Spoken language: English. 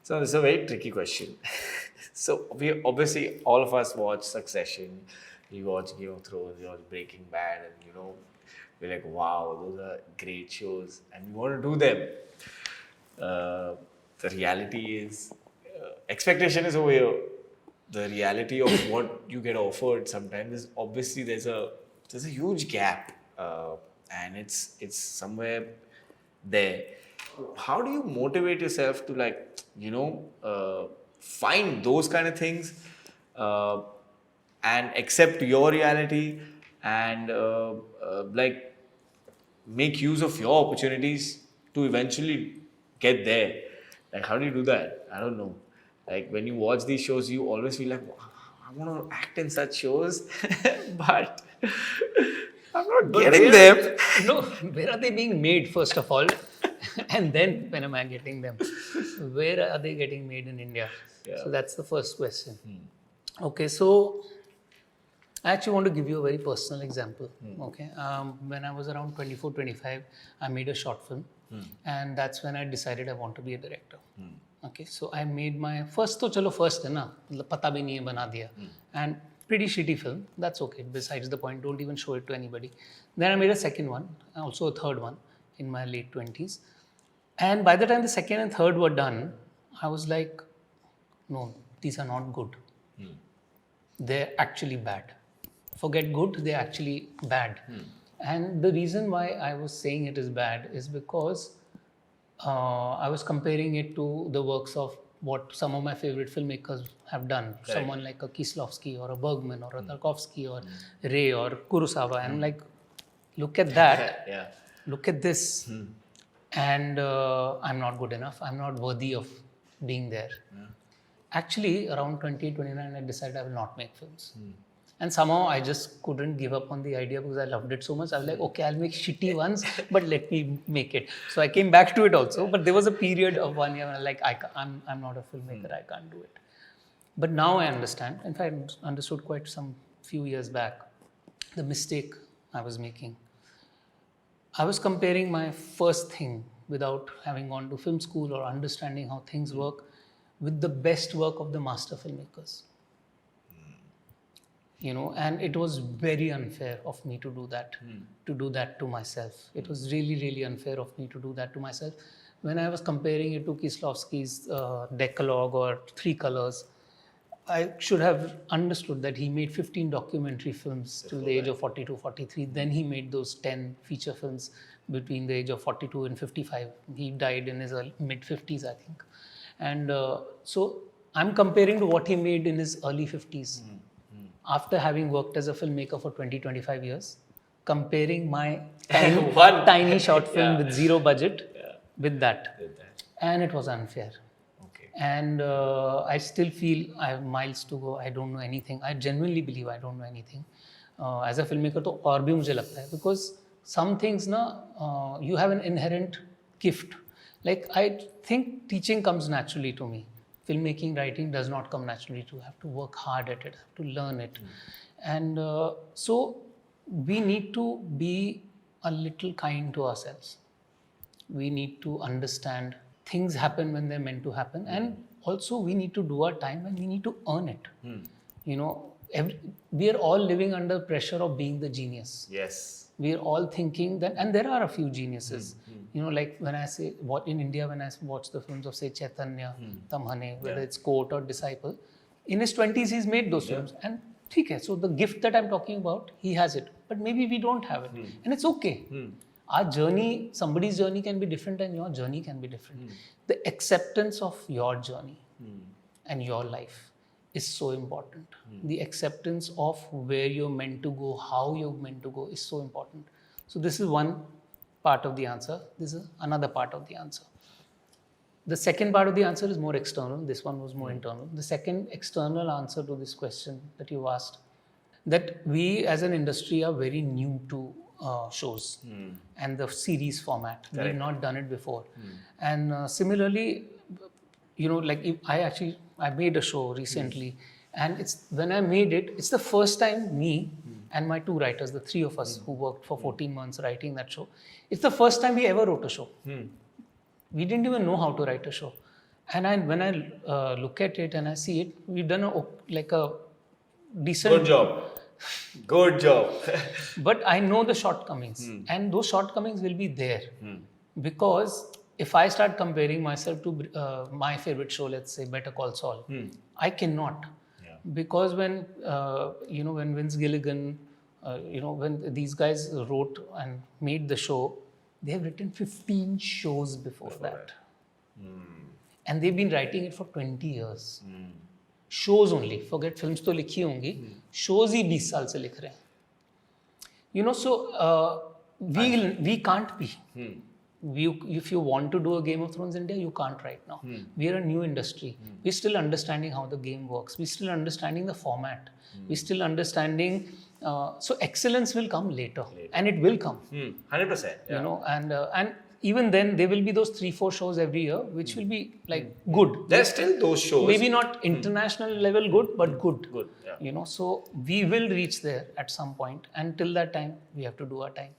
So this is a very tricky question. So we obviously all of us watch Succession, we watch Game of Thrones, we watch Breaking Bad, and we're like, wow, those are great shows, and we want to do them. The reality is, expectation is over here. The reality of what you get offered sometimes is obviously there's a huge gap, and it's somewhere there. How do you motivate yourself to find those kind of things, uh, and accept your reality, and make use of your opportunities to eventually get there? Like, how do you do that? I don't know. Like, when you watch these shows, you always feel like, "Wow, I want to act in such shows," but I'm not But getting where, them. no, where are they being made, first of all? And then when am I getting them? Where are they getting made in India? Yeah. So that's the first question. Okay, so I actually want to give you a very personal example. Okay, when I was around 24, 25, I made a short film, and that's when I decided I want to be a director. Okay, so I made my first. तो चलो first है ना, मतलब पता भी नहीं है बना दिया, and pretty shitty film. That's okay. Besides the point, don't even show it to anybody. Then I made a second one, also a third one in my late 20s, and by the time the second and third were done, I was like, no, these are not good. They're actually bad. Forget good, they're actually bad. And the reason why I was saying it is bad is because I was comparing it to the works of what some of my favorite filmmakers have done. Someone like a Kieslowski or a Bergman or a Tarkovsky or Ray or Kurosawa. And I'm like, look at that. Yeah. Look at this. And I'm not good enough. I'm not worthy of being there. Actually, around 20, 29, I decided I will not make films. And somehow I just couldn't give up on the idea because I loved it so much. I was like, okay, I'll make shitty ones, but let me make it. So I came back to it also. But there was a period of 1 year when I was like, I'm not a filmmaker, I can't do it. But now I understand. In fact, I understood quite some few years back the mistake I was making. I was comparing my first thing without having gone to film school or understanding how things work with the best work of the master filmmakers. And it was very unfair of me to do that, to myself. It was really, really unfair of me to do that to myself. When I was comparing it to Kieslowski's Decalogue or Three Colors, I should have understood that he made 15 documentary films till the age of 42, 43. Then he made those 10 feature films between the age of 42 and 55. He died in his mid 50s, I think. And so I'm comparing to what he made in his early 50s. After having worked as a filmmaker for 20, 25 years, comparing my tiny short film with zero budget with that. And it was unfair. Okay. And I still feel I have miles to go. I don't know anything. I genuinely believe I don't know anything. As a filmmaker, तो और भी मुझे लगता है, because some things ना, you have an inherent gift. Like I think teaching comes naturally to me. Filmmaking, writing does not come naturally. You have to work hard at it, have to learn it. And so we need to be a little kind to ourselves. We need to understand things happen when they're meant to happen. And also we need to do our time and we need to earn it. We are all living under pressure of being the genius. Yes. We are all thinking that, and there are a few geniuses. Like when I say, what in India, when I watch the films of say Chaitanya, Tamhane, whether it's Court or Disciple, in his 20s he's made those films. And okay, so the gift that I'm talking about, he has it. But maybe we don't have it. And it's okay. Our journey, somebody's journey can be different and your journey can be different. The acceptance of your journey and your life is so important. The acceptance of where you're meant to go, how you're meant to go is so important. So this is one part of the answer. This is another part of the answer. The second part of the answer is more external. This one was more internal. The second external answer to this question that you asked, that we as an industry are very new to shows and the series format. We've not done it before. And similarly, like I made a show recently, and it's when I made it, it's the first time me and my two writers, the three of us who worked for 14 months writing that show, it's the first time we ever wrote a show. We didn't even know how to write a show. And when I look at it and I see it, we've done a decent. Good job. Good job. But I know the shortcomings, and those shortcomings will be there because if I start comparing myself to my favorite show, let's say Better Call Saul, I cannot. Because when when Vince Gilligan, when these guys wrote and made the show, they have written 15 shows before that. And they've been writing it for 20 years. Shows only, forget films तो लिखी होंगी, shows ही 20 साल से लिख रहे हैं. So we can't be. If you want to do a Game of Thrones India, you can't right now. We are a new industry. We're still understanding how the game works. We're still understanding the format. We're still understanding. So excellence will come later. And it will come. 100%. And even then, there will be those 3-4 shows every year, which will be like good. There's still those shows. Maybe not international level good, but good. Good. Yeah. So we will reach there at some point. And till that time, we have to do our time.